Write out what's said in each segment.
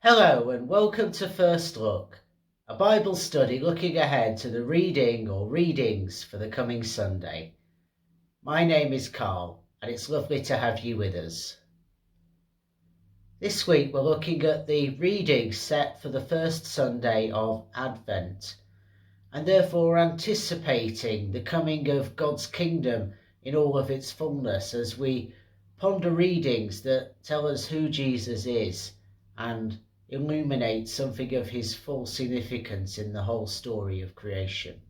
Hello and welcome to First Look, a Bible study looking ahead to the reading or readings for the coming Sunday. My name is Carl and it's lovely to have you with us. This week we're looking at the readings set for the first Sunday of Advent and therefore anticipating the coming of God's kingdom in all of its fullness as we ponder readings that tell us who Jesus is and illuminate something of his full significance in the whole story of creation.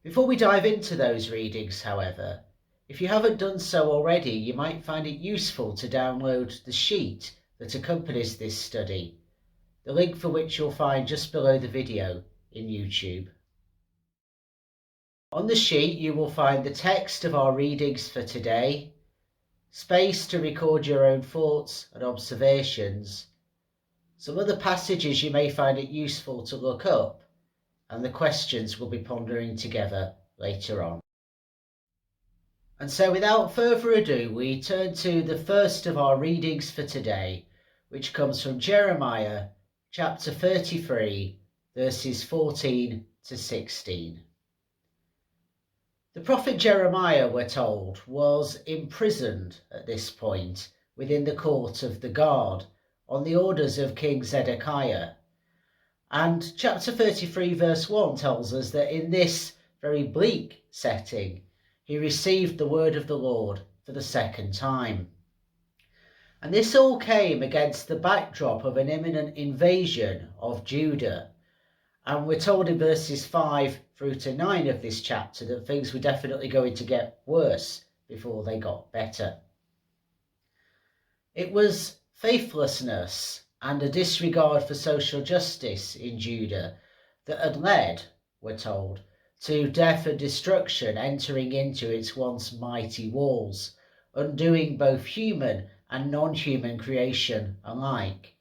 Before we dive into those readings, however, if you haven't done so already, you might find it useful to download the sheet that accompanies this study, the link for which you'll find just below the video in YouTube. On the sheet you will find the text of our readings for today, space to record your own thoughts and observations, some other passages you may find it useful to look up, and the questions we'll be pondering together later on. And so without further ado, we turn to the first of our readings for today, which comes from Jeremiah chapter 33, verses 14 to 16. The prophet Jeremiah, we're told, was imprisoned at this point within the court of the guard on the orders of King Zedekiah. And chapter 33 verse 1 tells us that in this very bleak setting, he received the word of the Lord for the second time. And this all came against the backdrop of an imminent invasion of Judah. And we're told in verses 5 through to 9 of this chapter that things were definitely going to get worse before they got better. It was faithlessness and a disregard for social justice in Judah that had led, we're told, to death and destruction entering into its once mighty walls, undoing both human and non-human creation alike,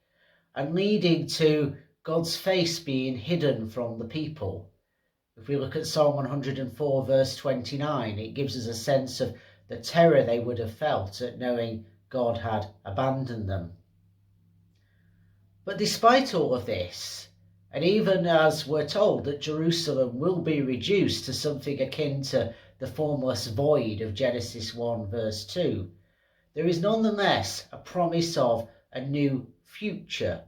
and leading to God's face being hidden from the people. If we look at Psalm 104 verse 29, it gives us a sense of the terror they would have felt at knowing God had abandoned them. But despite all of this, and even as we're told that Jerusalem will be reduced to something akin to the formless void of Genesis 1 verse 2, there is nonetheless a promise of a new future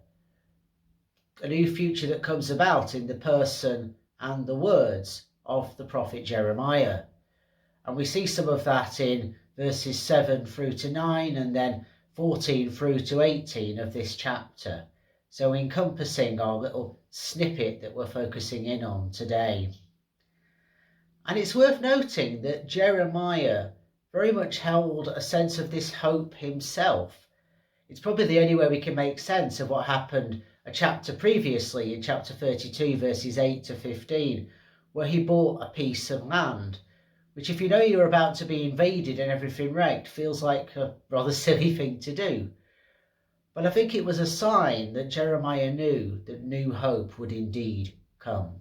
that comes about in the person and the words of the prophet Jeremiah. And we see some of that in verses 7 through to 9 and then 14 through to 18 of this chapter, so encompassing our little snippet that we're focusing in on today. And it's worth noting that Jeremiah very much held a sense of this hope himself. It's probably the only way we can make sense of what happened a chapter previously, in chapter 32 verses 8 to 15, where he bought a piece of land, which if you know you're about to be invaded and everything wrecked, feels like a rather silly thing to do. But I think it was a sign that Jeremiah knew that new hope would indeed come.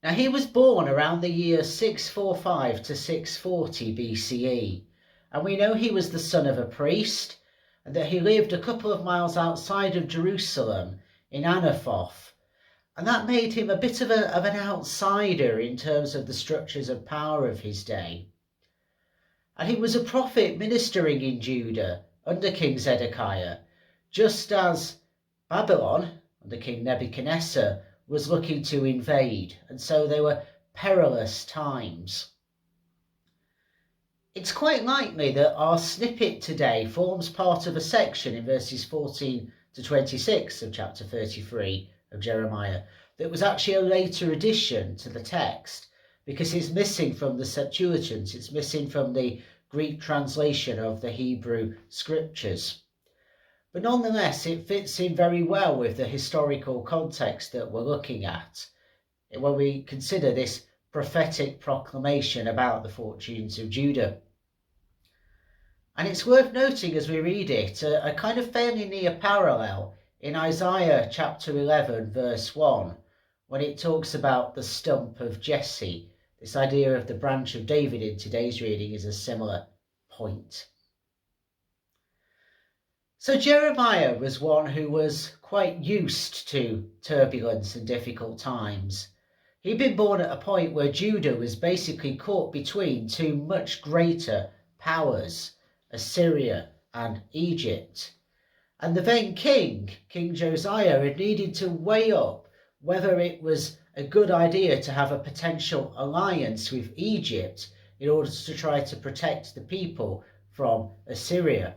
Now he was born around the year 645 to 640 BCE, and we know he was the son of a priest, and that he lived a couple of miles outside of Jerusalem in Anathoth, and that made him a bit of an outsider in terms of the structures of power of his day. And he was a prophet ministering in Judah under King Zedekiah, just as Babylon, under King Nebuchadnezzar, was looking to invade, and so they were perilous times. It's quite likely that our snippet today forms part of a section in verses 14 to 26 of chapter 33 of Jeremiah that was actually a later addition to the text, because it's missing from the Septuagint, it's missing from the Greek translation of the Hebrew scriptures. But nonetheless, it fits in very well with the historical context that we're looking at when we consider this prophetic proclamation about the fortunes of Judah. And it's worth noting as we read it, a kind of fairly near parallel in Isaiah chapter 11 verse 1, when it talks about the stump of Jesse. This idea of the branch of David in today's reading is a similar point. So Jeremiah was one who was quite used to turbulence and difficult times. He'd been born at a point where Judah was basically caught between two much greater powers, Assyria and Egypt. And the then King Josiah, had needed to weigh up whether it was a good idea to have a potential alliance with Egypt in order to try to protect the people from Assyria.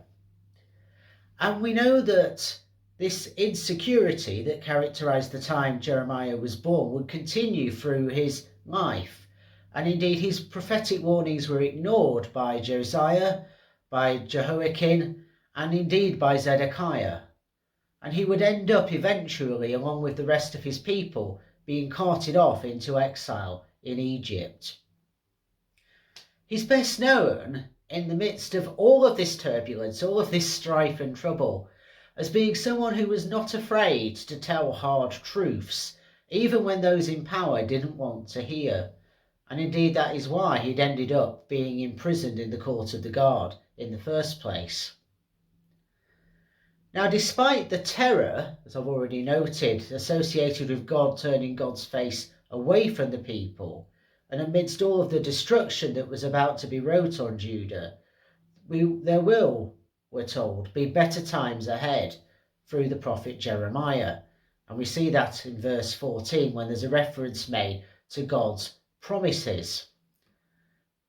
And we know that this insecurity that characterized the time Jeremiah was born would continue through his life. And indeed, his prophetic warnings were ignored by Josiah, by Jehoiakim, and indeed by Zedekiah. And he would end up eventually, along with the rest of his people, being carted off into exile in Egypt. He's best known in the midst of all of this turbulence, all of this strife and trouble, as being someone who was not afraid to tell hard truths, even when those in power didn't want to hear. And indeed that is why he'd ended up being imprisoned in the court of the guard in the first place. Now, despite the terror, as I've already noted, associated with God turning God's face away from the people, and amidst all of the destruction that was about to be wrought on Judah, there will, we're told, be better times ahead through the prophet Jeremiah. And we see that in verse 14 when there's a reference made to God's promises.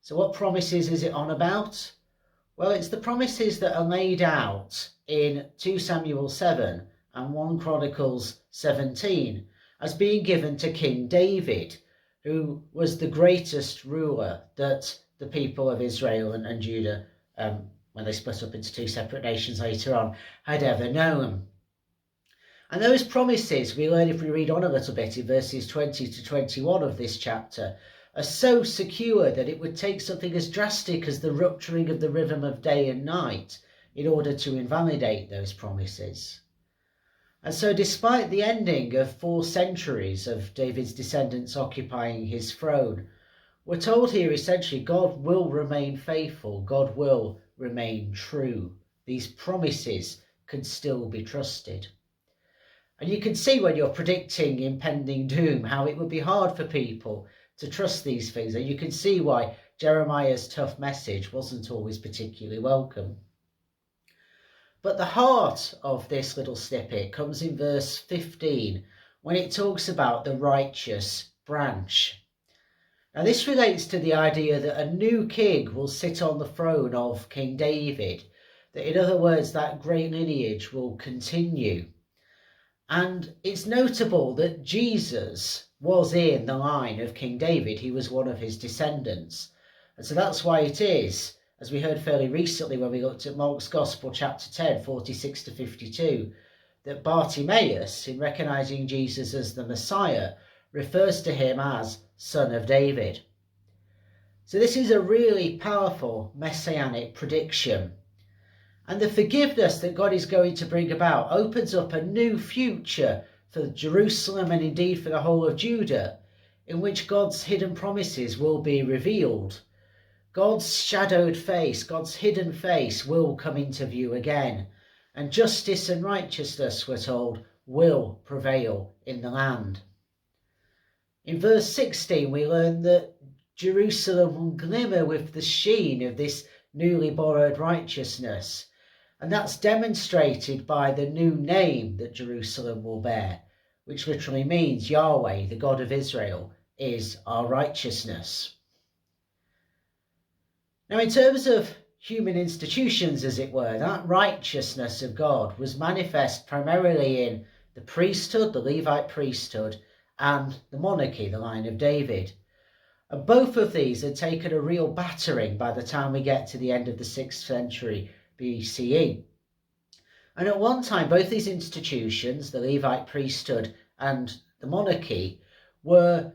So what promises is it on about? Well, it's the promises that are laid out in 2 Samuel 7 and 1 Chronicles 17 as being given to King David, who was the greatest ruler that the people of Israel and Judah, when they split up into two separate nations later on, had ever known. And those promises, we learn if we read on a little bit in verses 20 to 21 of this chapter, are so secure that it would take something as drastic as the rupturing of the rhythm of day and night in order to invalidate those promises. And so despite the ending of 4 centuries of David's descendants occupying his throne, we're told here essentially God will remain faithful, God will remain true. These promises can still be trusted. And you can see when you're predicting impending doom how it would be hard for people to trust these things, and you can see why Jeremiah's tough message wasn't always particularly welcome. But the heart of this little snippet comes in verse 15, when it talks about the righteous branch. Now this relates to the idea that a new king will sit on the throne of King David, that in other words that great lineage will continue. And it's notable that Jesus was in the line of King David. He was one of his descendants. And so that's why it is, as we heard fairly recently when we looked at Mark's Gospel, chapter 10, 46 to 52, that Bartimaeus, in recognising Jesus as the Messiah, refers to him as Son of David. So this is a really powerful messianic prediction. And the forgiveness that God is going to bring about opens up a new future for Jerusalem and indeed for the whole of Judah, in which God's hidden promises will be revealed. God's shadowed face, God's hidden face will come into view again, and justice and righteousness, we're told, will prevail in the land. In verse 16 we learn that Jerusalem will glimmer with the sheen of this newly borrowed righteousness, and that's demonstrated by the new name that Jerusalem will bear, which literally means Yahweh, the God of Israel, is our righteousness. Now, in terms of human institutions, as it were, that righteousness of God was manifest primarily in the priesthood, the Levite priesthood, and the monarchy, the line of David. And both of these had taken a real battering by the time we get to the end of the 6th century BCE. And at one time, both these institutions, the Levite priesthood and the monarchy, were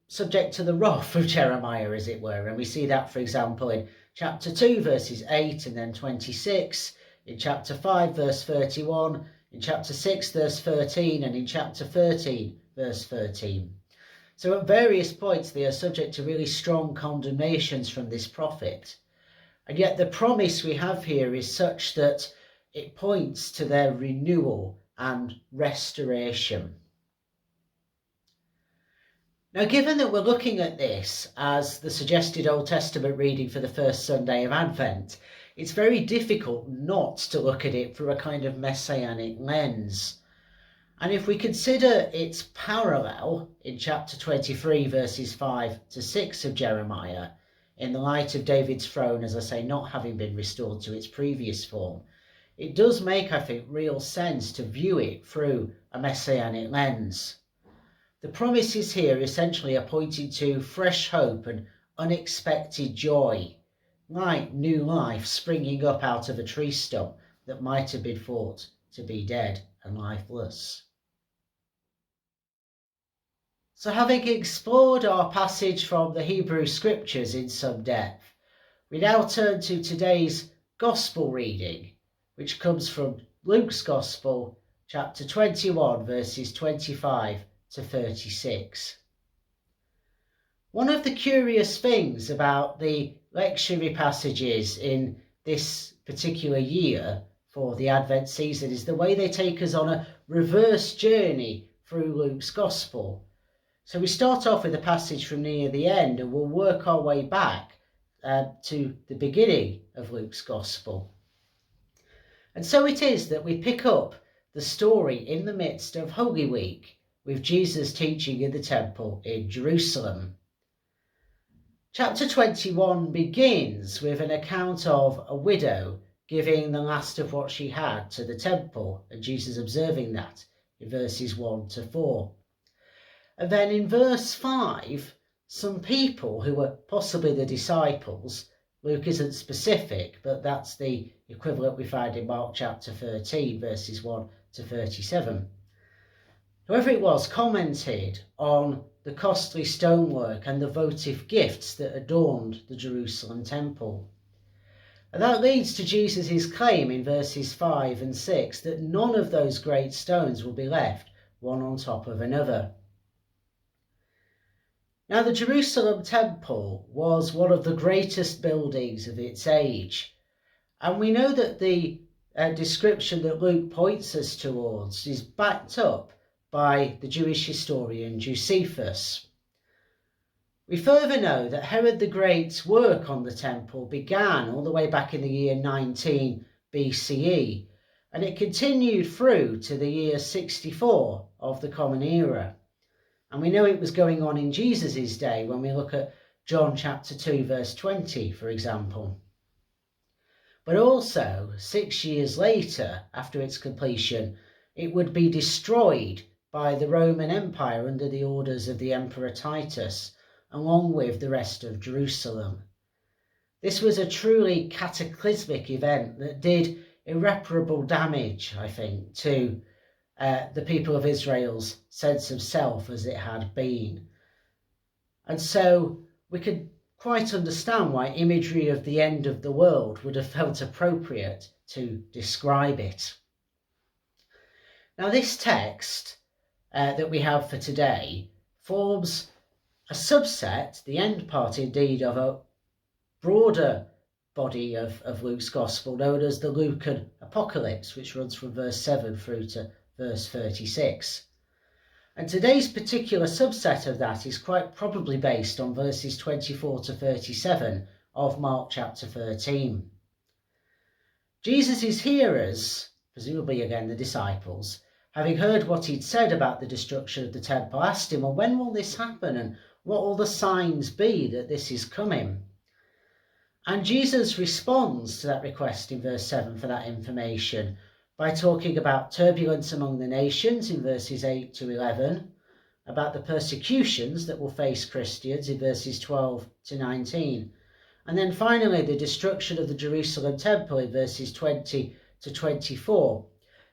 subject to the wrath of Jeremiah, as it were. And we see that, for example, in chapter 2, verses 8 and then 26, in chapter 5, verse 31, in chapter 6, verse 13, and in chapter 13, verse 13. So at various points, they are subject to really strong condemnations from this prophet. And yet the promise we have here is such that it points to their renewal and restoration. Now, given that we're looking at this as the suggested Old Testament reading for the first Sunday of Advent, it's very difficult not to look at it through a kind of messianic lens. And if we consider its parallel in chapter 23, verses 5 to 6 of Jeremiah, in the light of David's throne, as I say, not having been restored to its previous form, it does make, I think, real sense to view it through a messianic lens. The promises here essentially are pointing to fresh hope and unexpected joy, like new life springing up out of a tree stump that might have been thought to be dead and lifeless. So, having explored our passage from the Hebrew Scriptures in some depth, we now turn to today's Gospel reading, which comes from Luke's Gospel, chapter 21, verses 25 to 36. One of the curious things about the lectionary passages in this particular year for the Advent season is the way they take us on a reverse journey through Luke's Gospel. So we start off with a passage from near the end and we'll work our way back to the beginning of Luke's Gospel. And so it is that we pick up the story in the midst of Holy Week, with Jesus teaching in the temple in Jerusalem. Chapter 21 begins with an account of a widow giving the last of what she had to the temple, and Jesus observing that in verses 1 to 4. And then in verse 5, some people who were possibly the disciples, Luke isn't specific, but that's the equivalent we find in Mark chapter 13, verses 1 to 37. Whoever it was commented on the costly stonework and the votive gifts that adorned the Jerusalem temple. And that leads to Jesus' claim in verses 5 and 6 that none of those great stones will be left one on top of another. Now, the Jerusalem temple was one of the greatest buildings of its age. And we know that the description that Luke points us towards is backed up by the Jewish historian Josephus. We further know that Herod the Great's work on the temple began all the way back in the year 19 BCE, and it continued through to the year 64 of the Common Era. And we know it was going on in Jesus' day when we look at John chapter 2 verse 20, for example. But also, 6 years later, after its completion, it would be destroyed by the Roman Empire under the orders of the Emperor Titus, along with the rest of Jerusalem. This was a truly cataclysmic event that did irreparable damage, I think, to the people of Israel's sense of self as it had been. And so we could quite understand why imagery of the end of the world would have felt appropriate to describe it. Now, this text that we have for today forms a subset, the end part indeed, of a broader body of Luke's Gospel known as the Lucan Apocalypse, which runs from verse 7 through to verse 36. And today's particular subset of that is quite probably based on verses 24 to 37 of Mark chapter 13. Jesus' hearers, presumably again the disciples, having heard what he'd said about the destruction of the temple, asked him, well, when will this happen and what will the signs be that this is coming? And Jesus responds to that request in verse 7 for that information by talking about turbulence among the nations in verses 8 to 11, about the persecutions that will face Christians in verses 12 to 19, and then finally the destruction of the Jerusalem temple in verses 20 to 24,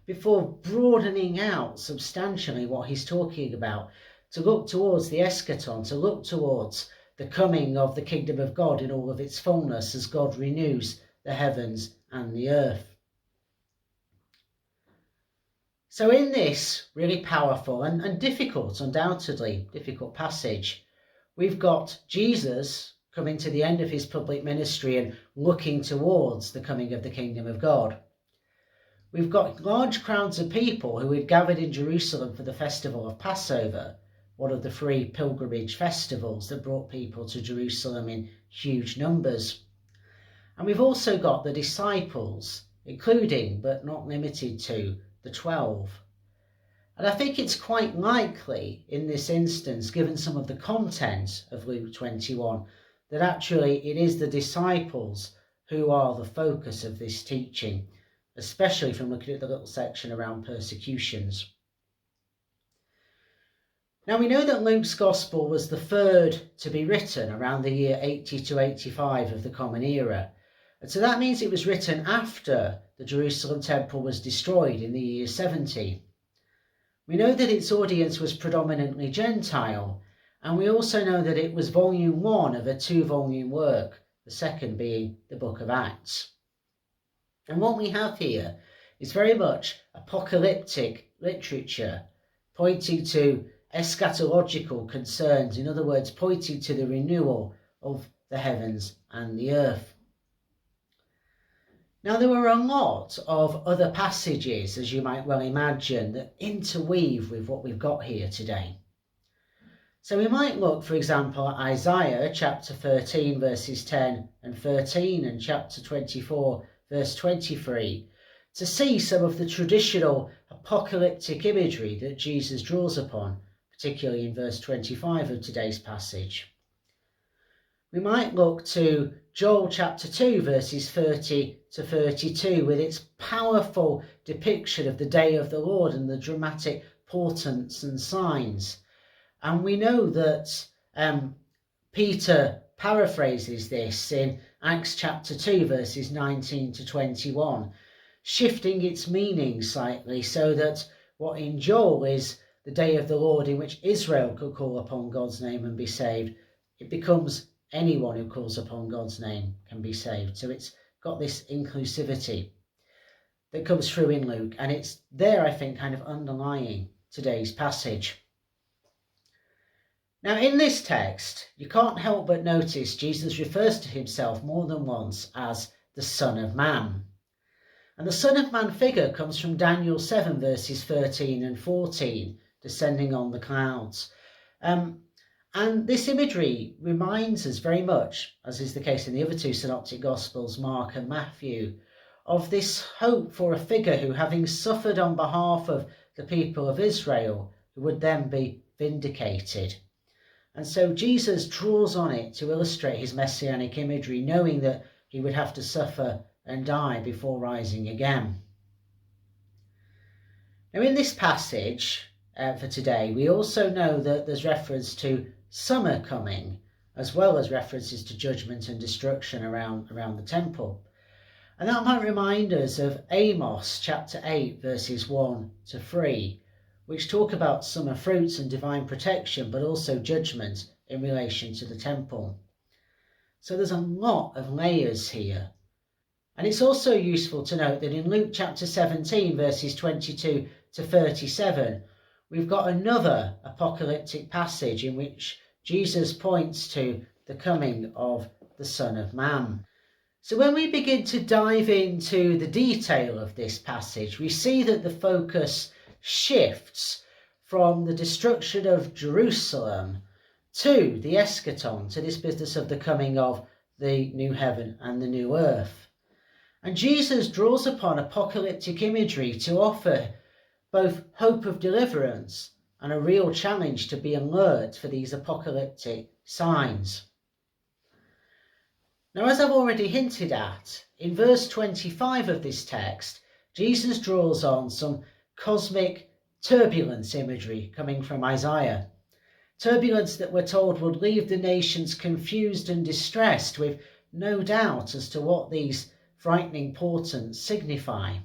before broadening out substantially what he's talking about, to look towards the eschaton, to look towards the coming of the kingdom of God in all of its fullness as God renews the heavens and the earth. So in this really powerful and difficult, undoubtedly difficult passage, we've got Jesus coming to the end of his public ministry and looking towards the coming of the kingdom of God. we've got large crowds of people who had gathered in Jerusalem for the festival of Passover, one of the 3 pilgrimage festivals that brought people to Jerusalem in huge numbers. And we've also got the disciples, including but not limited to the 12. And I think it's quite likely in this instance, given some of the content of Luke 21, that actually it is the disciples who are the focus of this teaching, especially from looking at the little section around persecutions. Now we know that Luke's Gospel was the 3rd to be written around the year 80 to 85 of the Common Era. And so that means it was written after the Jerusalem temple was destroyed in the year 70. We know that its audience was predominantly Gentile, and we also know that it was volume 1 of a 2-volume work, the second being the Book of Acts. And what we have here is very much apocalyptic literature, pointing to eschatological concerns, in other words, pointing to the renewal of the heavens and the earth. Now, there were a lot of other passages, as you might well imagine, that interweave with what we've got here today. So we might look, for example, at Isaiah chapter 13, verses 10 and 13, and chapter 24, verse 23, to see some of the traditional apocalyptic imagery that Jesus draws upon, particularly in verse 25 of today's passage. We might look to Joel chapter 2, verses 30 to 32, with its powerful depiction of the day of the Lord and the dramatic portents and signs. And we know that Peter paraphrases this in Acts chapter 2, verses 19 to 21, shifting its meaning slightly so that what in Joel is the day of the Lord in which Israel could call upon God's name and be saved, it becomes anyone who calls upon God's name can be saved. So it's got this inclusivity that comes through in Luke, and it's there, I think, kind of underlying today's passage. Now, in this text, you can't help but notice Jesus refers to himself more than once as the Son of Man. And the Son of Man figure comes from Daniel 7, verses 13 and 14, descending on the clouds. And this imagery reminds us very much, as is the case in the other 2 synoptic Gospels, Mark and Matthew, of this hope for a figure who, having suffered on behalf of the people of Israel, would then be vindicated. And so Jesus draws on it to illustrate his messianic imagery, knowing that he would have to suffer and die before rising again. Now, in this passage for today, we also know that there's reference to summer coming, as well as references to judgment and destruction around the temple. And that might remind us of Amos chapter 8, verses 1 to 3, which talk about summer fruits and divine protection, but also judgment in relation to the temple. So there's a lot of layers here. And it's also useful to note that in Luke chapter 17, verses 22 to 37, we've got another apocalyptic passage in which Jesus points to the coming of the Son of Man. So when we begin to dive into the detail of this passage, we see that the focus shifts from the destruction of Jerusalem to the eschaton, to this business of the coming of the new heaven and the new earth. And Jesus draws upon apocalyptic imagery to offer both hope of deliverance and a real challenge to be alert for these apocalyptic signs. Now, as I've already hinted at, in verse 25 of this text, Jesus draws on some cosmic turbulence imagery coming from Isaiah. Turbulence that we're told would leave the nations confused and distressed, with no doubt as to what these frightening portents signify.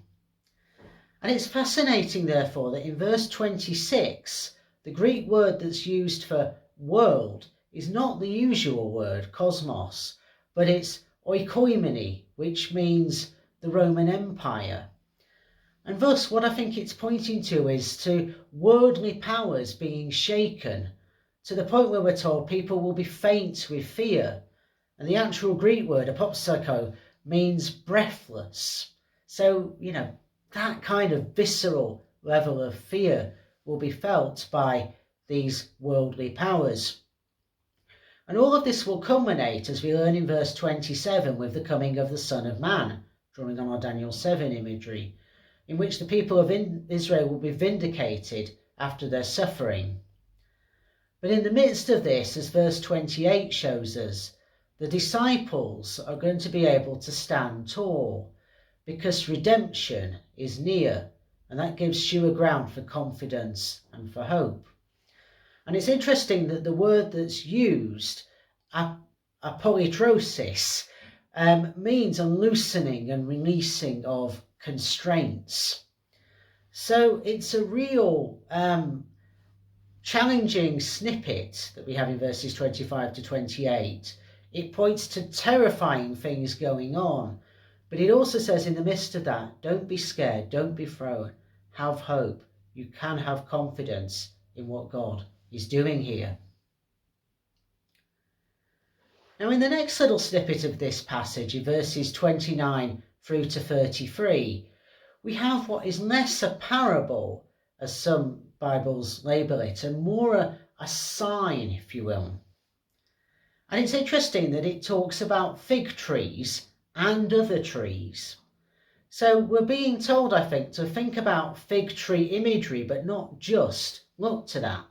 And it's fascinating, therefore, that in verse 26, the Greek word that's used for world is not the usual word, cosmos, but it's oikoimene, which means the Roman Empire. And thus, what I think it's pointing to is to worldly powers being shaken, to the point where we're told people will be faint with fear. And the actual Greek word, apopsycho, means breathless. So, that kind of visceral level of fear will be felt by these worldly powers. And all of this will culminate, as we learn in verse 27, with the coming of the Son of Man, drawing on our Daniel 7 imagery, in which the people of Israel will be vindicated after their suffering. But in the midst of this, as verse 28 shows us, the disciples are going to be able to stand tall, because redemption is near, and that gives sure ground for confidence and for hope. And it's interesting that the word that's used, apolytrosis, means a loosening and releasing of constraints. So it's a real challenging snippet that we have in verses 25 to 28. It points to terrifying things going on, but it also says in the midst of that, don't be scared, don't be thrown, have hope. You can have confidence in what God is doing here. Now, in the next little snippet of this passage, in verses 29 through to 33, we have what is less a parable, as some Bibles label it, and more a sign, if you will. And it's interesting that it talks about fig trees and other trees. So we're being told, I think, to think about fig tree imagery, but not just look to that.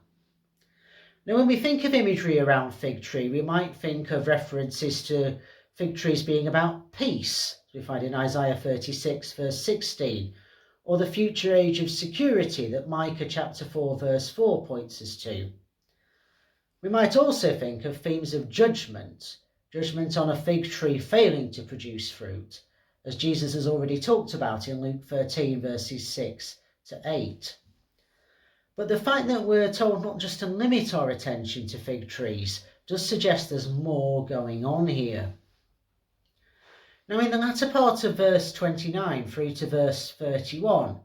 Now, when we think of imagery around fig tree, we might think of references to fig trees being about peace, as we find in Isaiah 36, verse 16, or the future age of security that Micah chapter 4, verse 4 points us to. We might also think of themes of judgment on a fig tree failing to produce fruit, as Jesus has already talked about in Luke 13, verses 6 to 8. But the fact that we're told not just to limit our attention to fig trees does suggest there's more going on here. Now, in the latter part of verse 29 through to verse 31,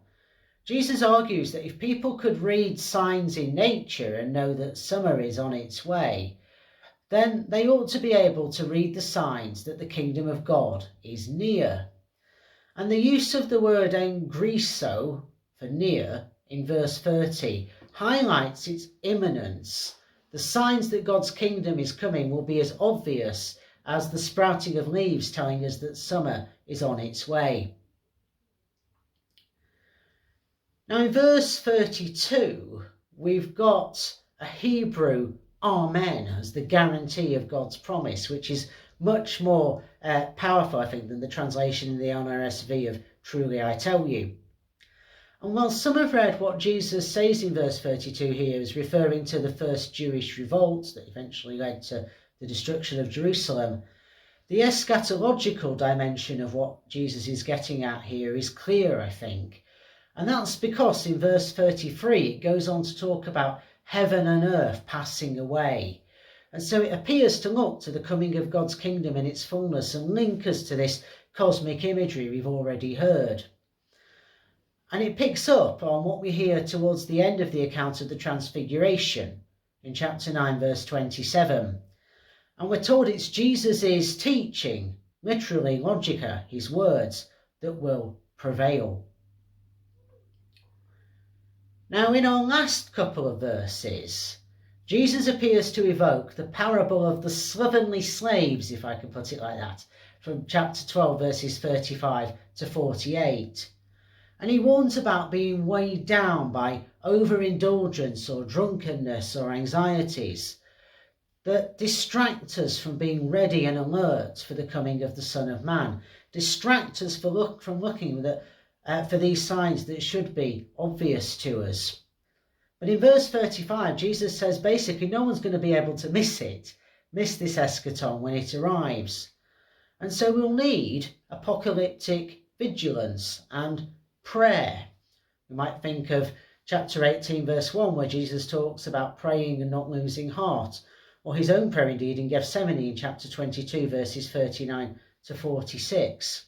Jesus argues that if people could read signs in nature and know that summer is on its way, then they ought to be able to read the signs that the kingdom of God is near. And the use of the word engriso, for near, in verse 30, highlights its imminence. The signs that God's kingdom is coming will be as obvious as the sprouting of leaves telling us that summer is on its way. Now, in verse 32, we've got a Hebrew Amen as the guarantee of God's promise, which is much more powerful, I think, than the translation in the NRSV of truly I tell you. And while some have read what Jesus says in verse 32 here is referring to the first Jewish revolt that eventually led to the destruction of Jerusalem, the eschatological dimension of what Jesus is getting at here is clear, I think. And that's because in verse 33 it goes on to talk about heaven and earth passing away. And so it appears to look to the coming of God's kingdom in its fullness and link us to this cosmic imagery we've already heard. And it picks up on what we hear towards the end of the account of the Transfiguration in chapter 9, verse 27. And we're told it's Jesus' teaching, literally logica, his words, that will prevail. Now, in our last couple of verses, Jesus appears to evoke the parable of the slovenly slaves, if I can put it like that, from chapter 12, verses 35 to 48. And he warns about being weighed down by overindulgence or drunkenness or anxieties that distract us from being ready and alert for the coming of the Son of Man, distract us from looking for these signs that should be obvious to us. But in verse 35, Jesus says basically no one's going to be able to miss this eschaton when it arrives. And so we'll need apocalyptic vigilance and prayer. We might think of chapter 18, verse 1, where Jesus talks about praying and not losing heart, or his own prayer indeed in Gethsemane in chapter 22, verses 39 to 46.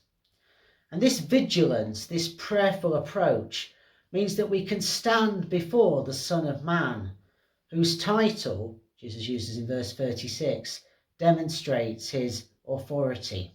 And this vigilance, this prayerful approach, means that we can stand before the Son of Man, whose title, Jesus uses in verse 36, demonstrates his authority.